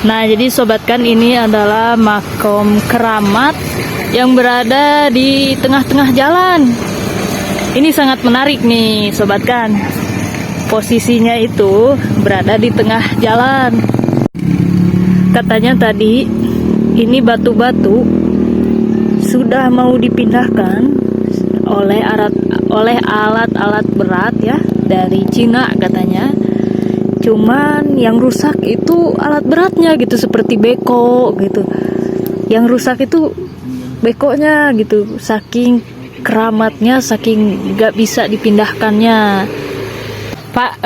Nah, jadi sobat kan, ini adalah makom keramat yang berada di tengah-tengah jalan. Ini sangat menarik nih sobat kan. Posisinya itu berada di tengah jalan. Katanya tadi ini batu-batu sudah mau dipindahkan oleh alat-alat berat ya dari Cina katanya. Cuman yang rusak itu alat beratnya gitu, seperti beko gitu. Yang rusak itu bekonya gitu, saking keramatnya, saking gak bisa dipindahkannya. Pak,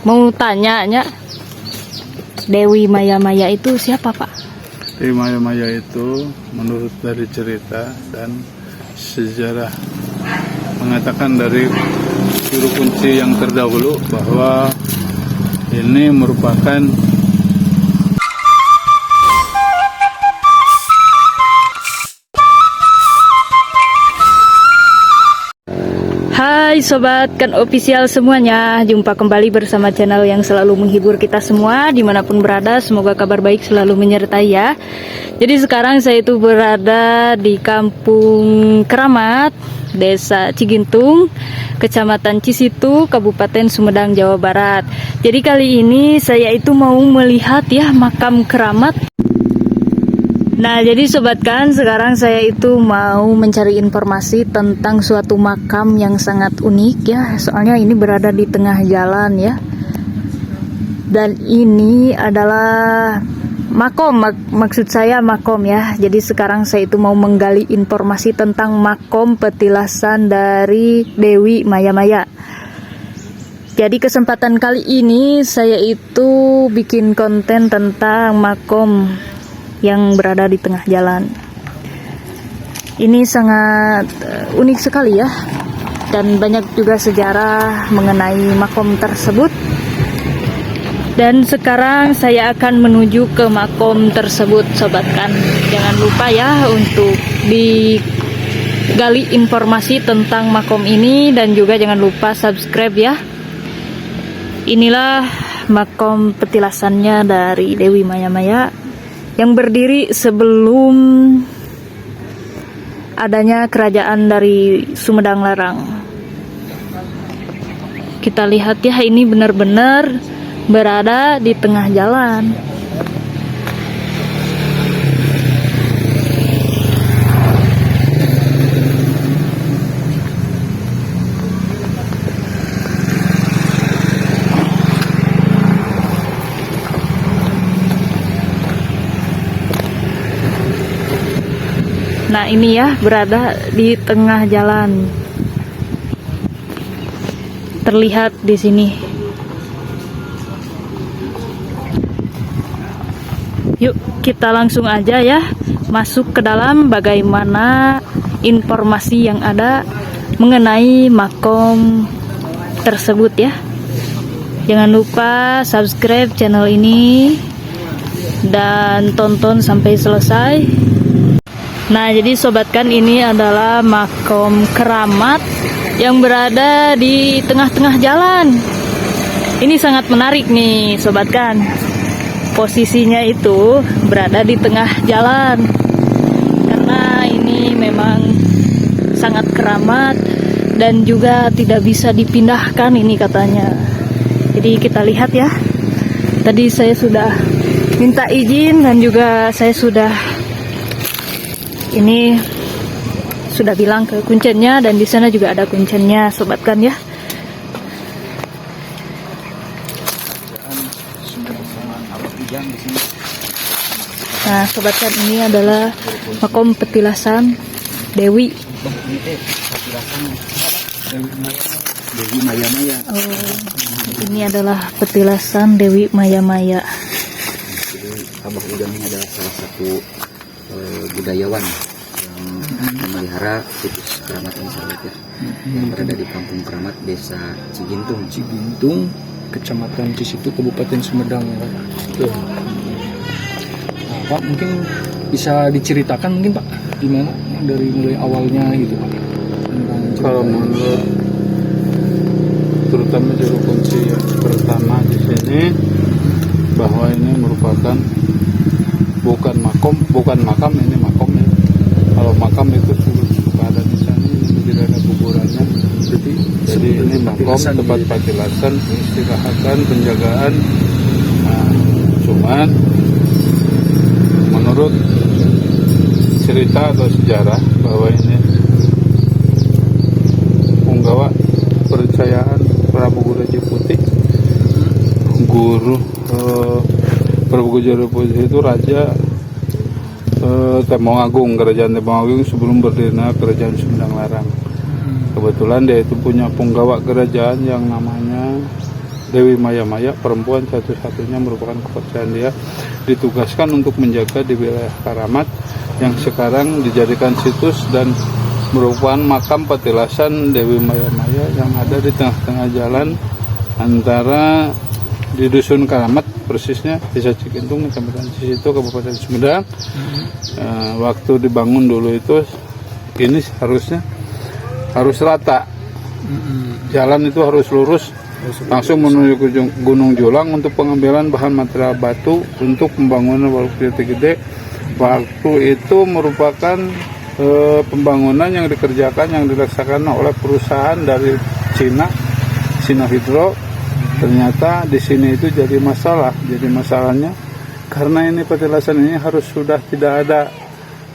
mau tanya, Dewi Maya-Maya itu siapa Pak? Dewi Maya-Maya itu menurut dari cerita dan sejarah mengatakan dari juru kunci yang terdahulu bahwa ini merupakan Hai sobat kan official semuanya, jumpa kembali bersama channel yang selalu menghibur kita semua dimanapun berada. Semoga kabar baik selalu menyertai ya. Jadi sekarang saya itu berada di Kampung Keramat, Desa Cigintung, Kecamatan Cisitu, Kabupaten Sumedang, Jawa Barat. Jadi kali ini saya itu mau melihat ya makam keramat. Nah, jadi sobat kan, sekarang saya itu mau mencari informasi tentang suatu makam yang sangat unik ya. Soalnya ini berada di tengah jalan ya. Dan ini adalah makom, maksud saya makom ya. Jadi sekarang saya itu mau menggali informasi tentang makom petilasan dari Dewi Maya-Maya. Jadi kesempatan kali ini saya itu bikin konten tentang makom yang berada di tengah jalan. Ini sangat unik sekali ya, dan banyak juga sejarah mengenai makom tersebut. Dan sekarang saya akan menuju ke makom tersebut sobat kan. Jangan lupa ya untuk digali informasi tentang makom ini, dan juga jangan lupa subscribe ya. Inilah makom petilasannya dari Dewi Maya-Maya yang berdiri sebelum adanya kerajaan dari Sumedang Larang. Kita lihat ya, ini benar-benar berada di tengah jalan. Nah, ini ya berada di tengah jalan. Terlihat di sini. Yuk, kita langsung aja ya masuk ke dalam bagaimana informasi yang ada mengenai makom tersebut ya. Jangan lupa subscribe channel ini dan tonton sampai selesai. Nah, jadi sobat kan, ini adalah makom keramat yang berada di tengah-tengah jalan. Ini sangat menarik nih sobat kan. Posisinya itu berada di tengah jalan. Karena ini memang sangat keramat dan juga tidak bisa dipindahkan ini katanya. Jadi kita lihat ya. Tadi saya sudah minta izin dan juga saya sudah bilang ke kuncennya, dan di sana juga ada kuncennya sobat kan ya. Nah sobat kan, ini adalah makom petilasan Dewi Maya-Maya. Oh, ini adalah petilasan Dewi Maya-Maya. Jadi Abah Udang ini adalah salah satu budayawan yang memelihara situs keramat ini sahabat ya, yang berada di Kampung Keramat, Desa Cigintung, Kecamatan Cisitu, Kabupaten Sumedang ya Pak. Nah, Pak, mungkin bisa diceritakan mungkin Pak, gimana dari mulai awalnya gitu Pak? Kalau menurut terutama juru kunci yang pertama di sini, bahwa ini merupakan bukan makam, ini makom ya. Kalau makam itu suka ada di sana, ini tidak ada kuburannya. Jadi ini makom, tempat patilasan, istirahatan, penjagaan. Nah, cuman menurut cerita atau sejarah bahwa ini punggawa kepercayaan Prabu Guraji Putih, guru Prabu Guraji Putih itu raja Temong Agung, kerajaan Temong Agung sebelum berdirinya kerajaan Sumedang Larang. Kebetulan dia itu punya punggawa kerajaan yang namanya Dewi Maya, perempuan satu-satunya merupakan kepercayaan dia, ditugaskan untuk menjaga di wilayah Karamat yang sekarang dijadikan situs dan merupakan makam patilasan Dewi Maya yang ada di tengah-tengah jalan antara di Dusun Karamat, persisnya Desa Cikintung, Kecamatan Cisitu, Kabupaten Sumedang. Waktu dibangun dulu itu ini harus rata, jalan itu harus lurus langsung menuju ke Gunung Julang untuk pengambilan bahan material batu untuk pembangunan Waduk Jati Gede. Waktu itu merupakan pembangunan yang dilaksanakan oleh perusahaan dari Cina Hydro. Ternyata di sini itu jadi masalahnya karena ini petilasan ini harus sudah tidak ada.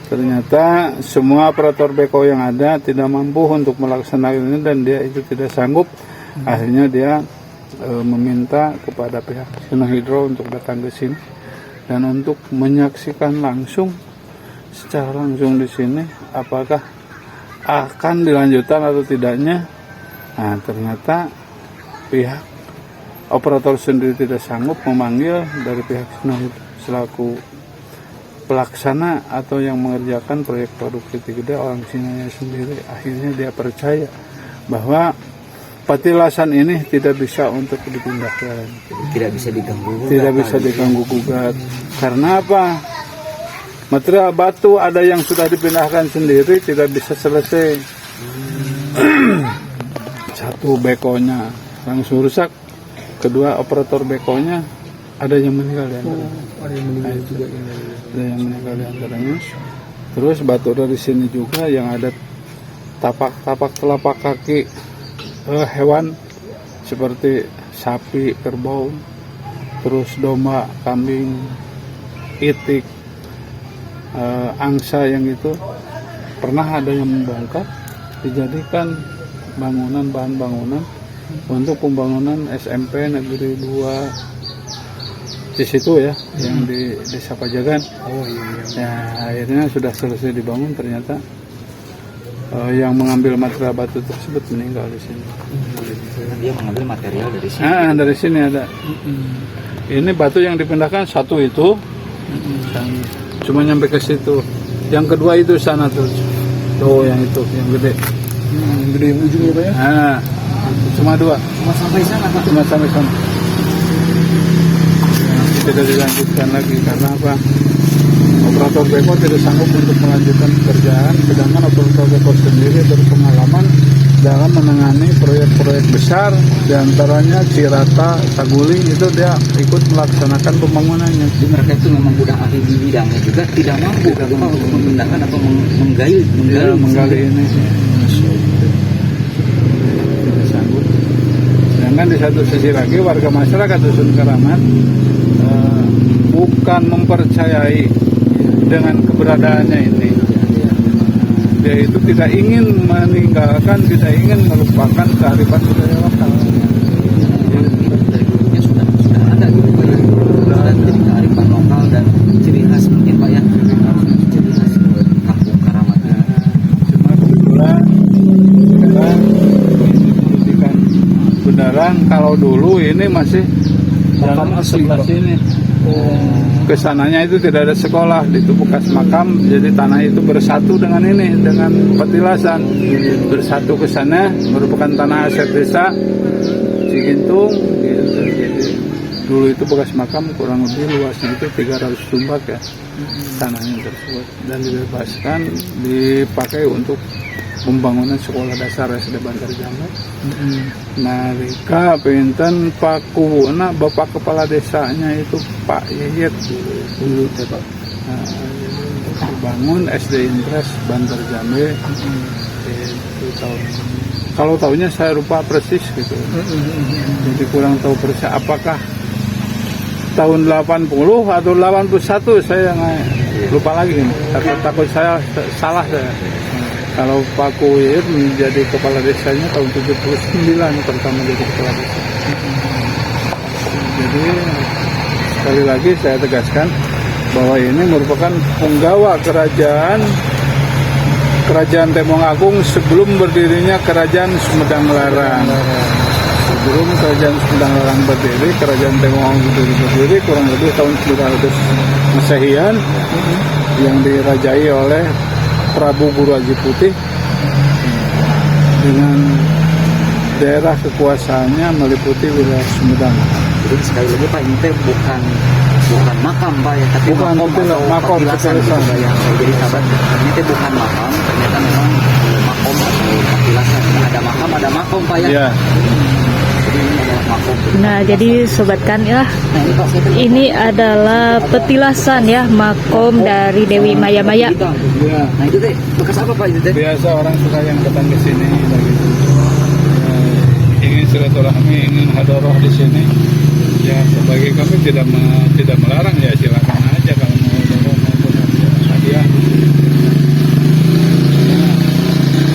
Ternyata semua operator beko yang ada tidak mampu untuk melaksanakan ini dan dia itu tidak sanggup. Akhirnya dia meminta kepada pihak Cina Hydro untuk datang ke sini dan untuk menyaksikan secara langsung di sini apakah akan dilanjutkan atau tidaknya. Nah, ternyata pihak operator sendiri tidak sanggup memanggil dari pihak Cina Hydro selaku pelaksana atau yang mengerjakan proyek Waduk Jati Gede, orang Cina sendiri. Akhirnya dia percaya bahwa petilasan ini tidak bisa untuk dipindahkan, tidak bisa diganggu gugat. Karena apa? Material batu ada yang sudah dipindahkan sendiri tidak bisa selesai. Satu, bekonya langsung rusak. Kedua, operator bekonya ada yang meninggal di antaranya. Ada yang meninggal di antaranya. Terus batu dari sini juga yang ada tapak telapak kaki hewan seperti sapi, kerbau, terus domba, kambing, itik, angsa yang itu pernah ada yang membongkar dijadikan bahan bangunan untuk pembangunan SMP Negeri 2 di situ ya, yang di Desa Pajagan. Ya, akhirnya sudah selesai dibangun, ternyata yang mengambil material batu tersebut meninggal di sini. Dia mengambil material dari sini. Dari sini ada. Ini batu yang dipindahkan satu itu, cuma nyampe ke situ. Yang kedua itu sana tuh, yang itu, yang gede. Yang gede yang ujungnya Pak ya? Cuma dua. Cuma sampai sana Pak. Cuma sampai sana. Tidak dilanjutkan lagi karena apa? Operator beko tidak sanggup untuk melanjutkan pekerjaan, sedangkan operator beko sendiri berpengalaman dalam menangani proyek-proyek besar, diantaranya Cirata, Saguling, itu dia ikut melaksanakan pembangunannya. Jadi mereka itu memang sudah ahli di bidangnya juga, tidak mampu untuk memindahkan atau menggali ini. Tidak sanggup. Sedangkan di satu sisi lagi warga masyarakat Dusun Karamat bukan mempercayai dengan keberadaannya ini. Dia itu tidak ingin meninggalkan, tidak ingin melupakan kearifan budaya lokal. Dari dulunya sudah ada gitu Pak ya. Sudah menjadi kearifan lokal dan ciri khas mungkin Pak ya. Ciri khas kampung Karamat. Cuma kebetulan sekarang ini pendidikan beneran. Kalau dulu ini masih Makam asli Pak. Sini. Kesananya itu tidak ada sekolah, itu bekas makam, jadi tanah itu bersatu dengan ini, dengan petilasan, bersatu ke sana, merupakan tanah aset desa Cikintung, gitu. Jadi dulu itu bekas makam kurang lebih luasnya itu 300 tumbak ya tanahnya tersebut, dan dibebaskan dipakai untuk pembangunan sekolah dasar SD Bantar Jambe. Mereka pinten paku, bapak kepala desanya itu Pak Yeyet dulu Pak. Bangun SD Impres Bantar Jambe itu kalau tahunya saya lupa persis gitu. Jadi kurang tahu persis apakah tahun 80 atau 81, saya lupa lagi ini. Takut saya salah saya. Kalau Pak Kuyir menjadi kepala desanya tahun 79 pertama jadi kepala desa. Jadi sekali lagi saya tegaskan bahwa ini merupakan penggawa kerajaan Temonggung sebelum berdirinya kerajaan Sumedang Larang. Sebelum kerajaan Sumedang Larang berdiri, kerajaan Temonggung berdiri kurang lebih tahun 900 Masehian yang dirajai oleh Prabu Guru Haji Putih dengan daerah kekuasaannya meliputi wilayah Sumedang. Jadi sekali lagi Pak, ini bukan makam Pak ya, tapi bukan makom petilasan gitu Pak ya. Jadi sahabat, ini bukan makam, ternyata memang makom atau petilasan. Ada makam, ada makom Pak ya. Ya. Jadi ini adalah makom. Nah, jadi sobat kan ya, Nah, ini Pak, saya ini adalah petilasan ya, makom dari Dewi Maya-Maya. Ya. Nah itu teh bekas apa Pak itu teh? Biasa orang suka yang datang ke sini begitu. Ingin silaturahmi, ingin hadoroh di sini. Ya sebagai kami tidak melarang, ya silakan aja kalau mau hadoroh maupun hadiah.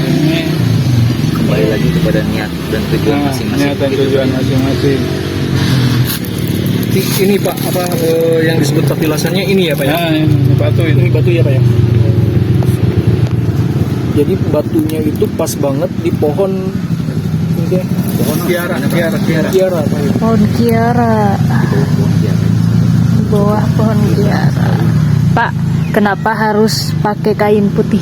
Ini Kembali lagi kepada niat dan tujuan masing-masing. niat dan Gitu. tujuan masing-masing. Ini Pak, apa yang disebut petilasannya ini ya Pak ya? Nah, ini batu Ini ini. batu ya Pak ya? Jadi batunya itu pas banget di pohon ini deh, Pohon kiara. kiara Pak ya? Pohon kiara, di bawah pohon kiara. Pak, kenapa harus pakai kain putih?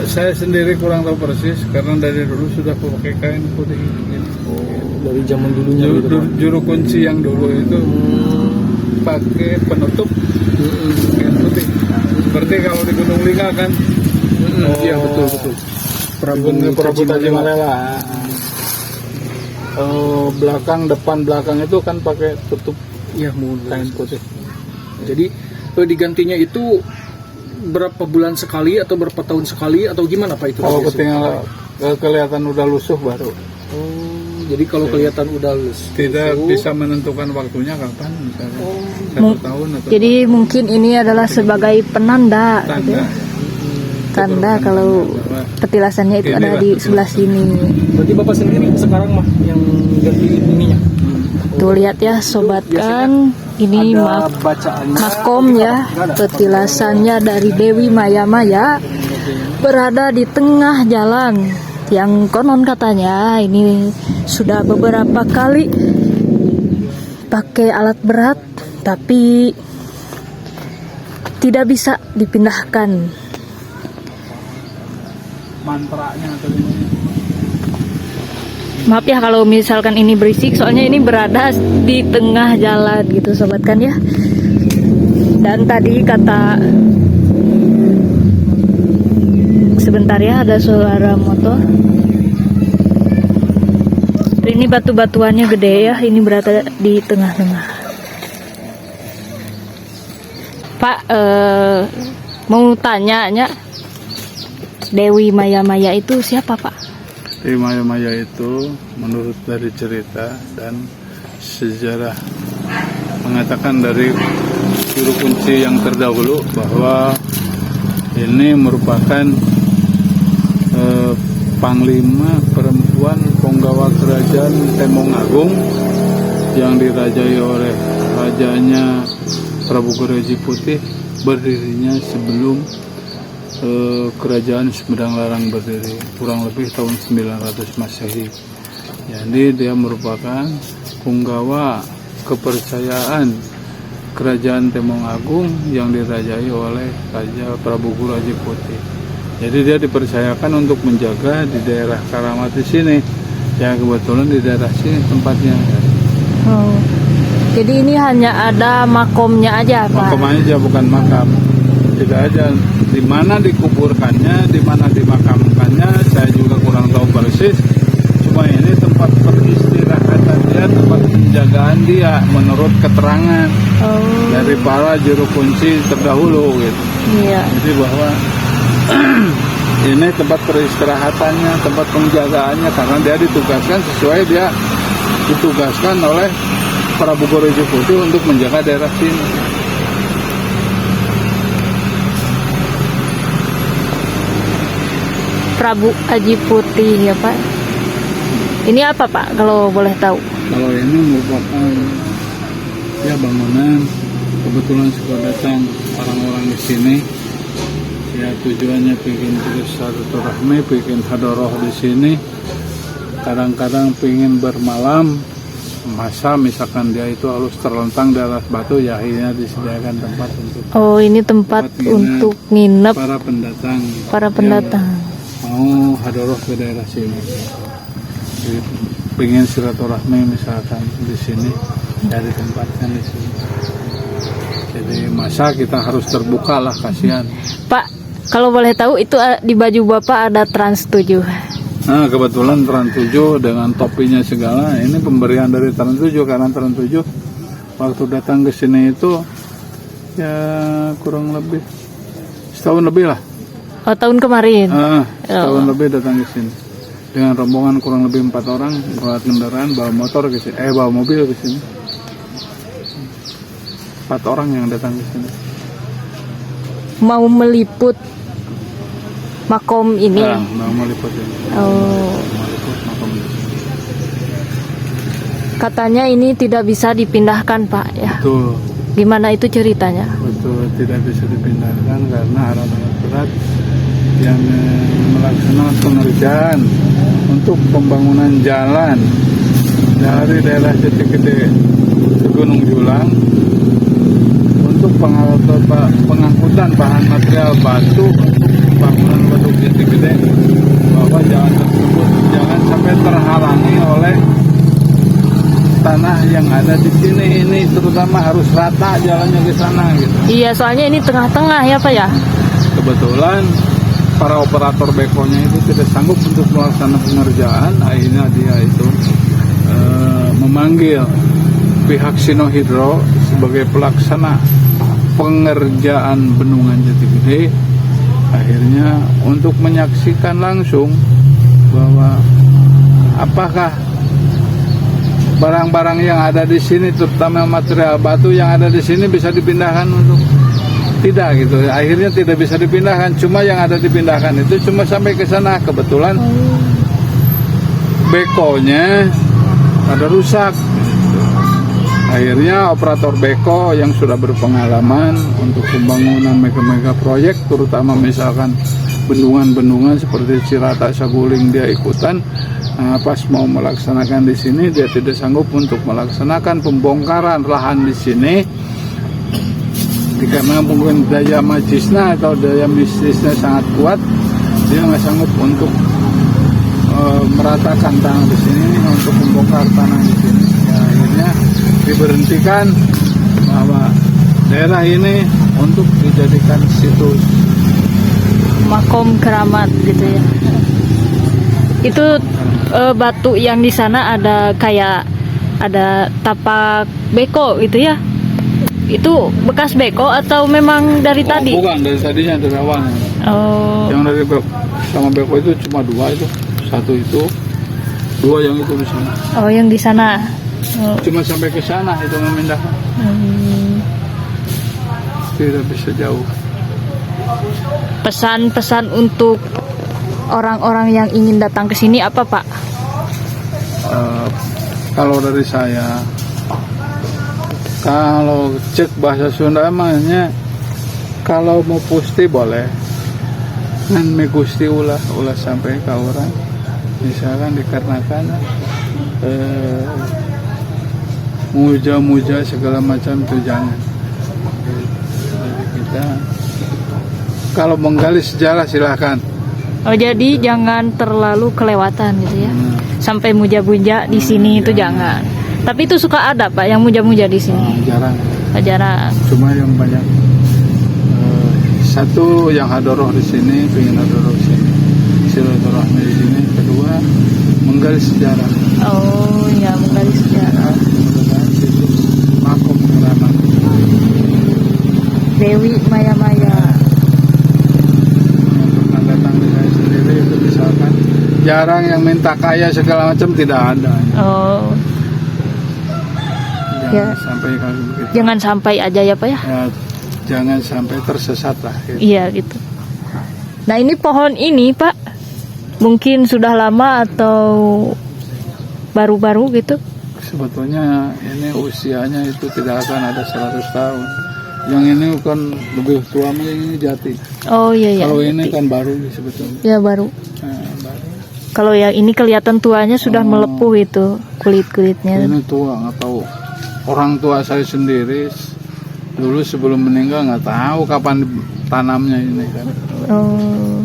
Saya sendiri kurang tahu persis karena dari dulu sudah pakai kain putih ini. Dari zaman dulunya gitu Pak. Juru kunci yang dulu itu pakai penutup kain putih. Seperti kalau di Gunung Lingga kan. Iya betul. Prabu Tajimalela. Depan belakang itu kan pakai tutup Iya kain putih. Jadi digantinya itu berapa bulan sekali atau berapa tahun sekali atau gimana Pak itu? Kalau biasanya? ketinggalan kelihatan udah lusuh baru. Jadi kalau kelihatan udah Tidak bisa menentukan waktunya kapan, misalnya Mung- 1 tahun atau Jadi mungkin ini adalah sebagai penanda, gitu tanda. ya. Tanda kalau petilasannya itu ada di sebelah sini. Berarti Bapak sendiri sekarang mah yang ganti ininya. Tuh lihat ya sobat kan, ini bacaannya. makom ya, petilasannya dari Dewi Maya-Maya berada di tengah jalan yang konon katanya ini sudah beberapa kali pakai alat berat tapi tidak bisa dipindahkan. Mantranya atau gimana? Maaf ya kalau misalkan ini berisik, soalnya ini berada di tengah jalan gitu sobat kan ya. Dan tadi kata sebentar ya, ada suara motor. Ini batu-batuannya gede ya, ini berada di tengah-tengah. Pak, mau tanya, Dewi Maya-Maya itu siapa Pak? Dewi Maya-Maya itu menurut dari cerita dan sejarah mengatakan dari juru kunci yang terdahulu bahwa ini merupakan panglima perempuan penggawa kerajaan Temonggung yang dirajai oleh rajanya Prabu Guru Haji Putih, berdirinya sebelum kerajaan Sumedang Larang berdiri, kurang lebih tahun 900 Masehi. Jadi dia merupakan penggawa kepercayaan kerajaan Temonggung yang dirajai oleh Raja Prabu Guru Haji Putih. Jadi dia dipercayakan untuk menjaga di daerah Karamat di sini. Ya kebetulan di daerah sini tempatnya. Oh, Jadi ini hanya ada makomnya aja, Pak. Makom aja, bukan makam. Tidak aja di mana dikuburkannya, di mana dimakamkannya, saya juga kurang tahu persis. Cuma ini tempat peristirahatan dia, tempat penjagaan dia menurut keterangan dari para juru kunci terdahulu gitu. Iya. Jadi bahwa ini tempat peristirahatannya, tempat penjagaannya, karena dia ditugaskan sesuai dia ditugaskan oleh Prabu Gorejo Putih untuk menjaga daerah sini. Prabu Aji Putih ya, Pak. Ini apa, Pak, kalau boleh tahu? Kalau ini merupakan ya bangunan, kebetulan suka datang orang-orang di sini. Ya tujuannya bikin silaturahmi, bikin hadoroh di sini. Kadang-kadang pengen bermalam, masa misalkan dia itu harus terlentang di atas batu, ya akhirnya disediakan tempat untuk. Oh, ini tempat untuk nginep para pendatang. para pendatang. Mau hadoroh ke daerah sini. Jadi, pengen silaturahmi misalkan di sini, dari tempatnya di sini. Jadi masa kita harus terbuka lah, kasihan. Pak, kalau boleh tahu itu di baju Bapak ada Trans 7. Nah kebetulan Trans 7 dengan topinya segala, ini pemberian dari Trans 7 karena Trans 7 waktu datang ke sini itu ya kurang lebih setahun lebih lah. Oh, tahun kemarin. Setahun lebih datang ke sini dengan rombongan kurang lebih 4 orang, bawa kendaraan, bawa motor ke sini, bawa mobil ke sini. 4 orang yang datang ke sini. Mau meliput makom ini. Mau meliput ini. Oh. Meliput makom ini. Katanya ini tidak bisa dipindahkan, Pak, ya. Betul. Gimana itu ceritanya? Betul, tidak bisa dipindahkan karena ada berat yang melaksanakan pengerjaan untuk pembangunan jalan dari daerah Jatigede ke Gunung Julang untuk pengangkutan bahan material batu untuk pembangunan Waduk Jatigede, bahwa jalan tersebut jangan sampai terhalangi oleh tanah yang ada di sini. Ini terutama harus rata jalannya ke sana gitu. Iya, soalnya ini tengah-tengah ya, Pak, ya. Kebetulan para operator bekonya itu tidak sanggup untuk melaksanakan pengerjaan, akhirnya dia itu memanggil pihak Sinohydro sebagai pelaksana pengerjaan bendungan Jatigede, akhirnya untuk menyaksikan langsung bahwa apakah barang-barang yang ada di sini, terutama material batu yang ada di sini, bisa dipindahkan untuk tidak gitu. Akhirnya tidak bisa dipindahkan, cuma yang ada dipindahkan itu cuma sampai ke sana. Kebetulan bekonya ada rusak. Akhirnya operator beko yang sudah berpengalaman untuk pembangunan mega-mega proyek, terutama misalkan bendungan-bendungan seperti Cirata, Saguling, dia ikutan. Nah, pas mau melaksanakan di sini, dia tidak sanggup untuk melaksanakan pembongkaran lahan di sini karena mungkin daya majisnya atau daya mistisnya sangat kuat. Dia nggak sanggup untuk meratakan tanah di sini, untuk membongkar tanah di sini. Ya, akhirnya diberhentikan bahwa daerah ini untuk dijadikan situs Makom keramat gitu ya. Itu batu yang di sana ada kayak ada tapak beko gitu ya. Itu bekas beko atau memang dari tadi? Bukan, dari tadinya, dari awalnya. Oh. Yang dari sama beko itu cuma 2 itu. 1 itu, 2 yang itu di sana. Oh, yang di sana. Oh. Cuma sampai ke sana itu memindahkan. Tidak bisa jauh. Pesan-pesan untuk orang-orang yang ingin datang ke sini apa, Pak? Kalau dari saya, kalau cek bahasa Sunda emangnya kalau mau pusti boleh, kan me gusti ulah sampai ke orang, misalkan dikarenakan muja-muja segala macam itu jangan. Jadi kita kalau menggali sejarah silahkan. Oh, jadi jangan terlalu kelewatan gitu ya. Sampai muja-muja di sini itu jangan. Tapi itu suka ada Pak yang muja-muja di sini. Jarang. Jarang. Cuma yang banyak satu yang hadoroh di sini, pengen hadoroh di sini, silaturahmi di sini. Kedua menggali sejarah. Oh ya, menggali sejarah. Mudah-mudahan situs makom keramat Dewi Maya-Maya. yang pernah datang di saya sendiri itu misalkan jarang yang minta kaya segala macam, tidak ada. Oh, Jangan Ya. sampai kalau begitu. jangan sampai aja ya Pak ya. Ya, jangan sampai tersesat lah. Gitu. Iya gitu. Nah ini pohon ini Pak, mungkin sudah lama atau baru-baru gitu? Sebetulnya ini usianya itu tidak akan ada 100 tahun. Yang ini kan lebih tua, ini jati. Oh iya ya. Kalau ini kan baru sebetulnya. Ya baru. Baru. Kalau yang ini kelihatan tuanya sudah melepuh itu kulit-kulitnya. Ini tua, nggak tahu. Orang tua saya sendiri dulu sebelum meninggal nggak tahu kapan tanamnya ini kan. Oh,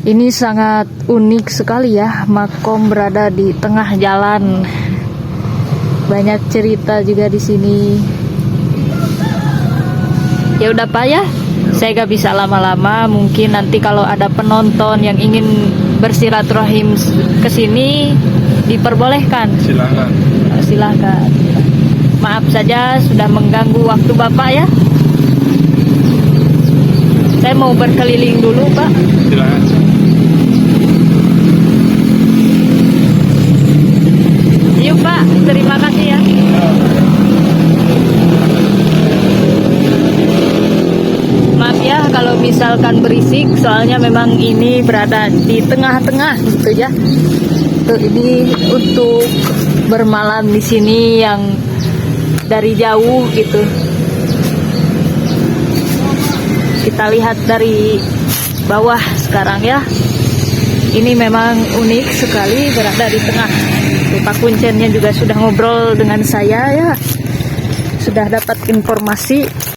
ini sangat unik sekali ya, makom berada di tengah jalan. Banyak cerita juga di sini. Ya udah Pak ya, saya gak bisa lama-lama. Mungkin nanti kalau ada penonton yang ingin bersilaturahim ke sini diperbolehkan. Silakan. Silahkan. Maaf saja sudah mengganggu waktu Bapak ya. Saya mau berkeliling dulu Pak. Silakan. Yuk Pak, terima kasih ya. Maaf ya kalau misalkan berisik, soalnya memang ini berada di tengah-tengah gitu ya. Tuh ini untuk bermalam di sini yang dari jauh gitu. Kita lihat dari bawah sekarang ya. Ini memang unik sekali berada di tengah. Pak Kuncennya juga sudah ngobrol dengan saya ya. Sudah dapat informasi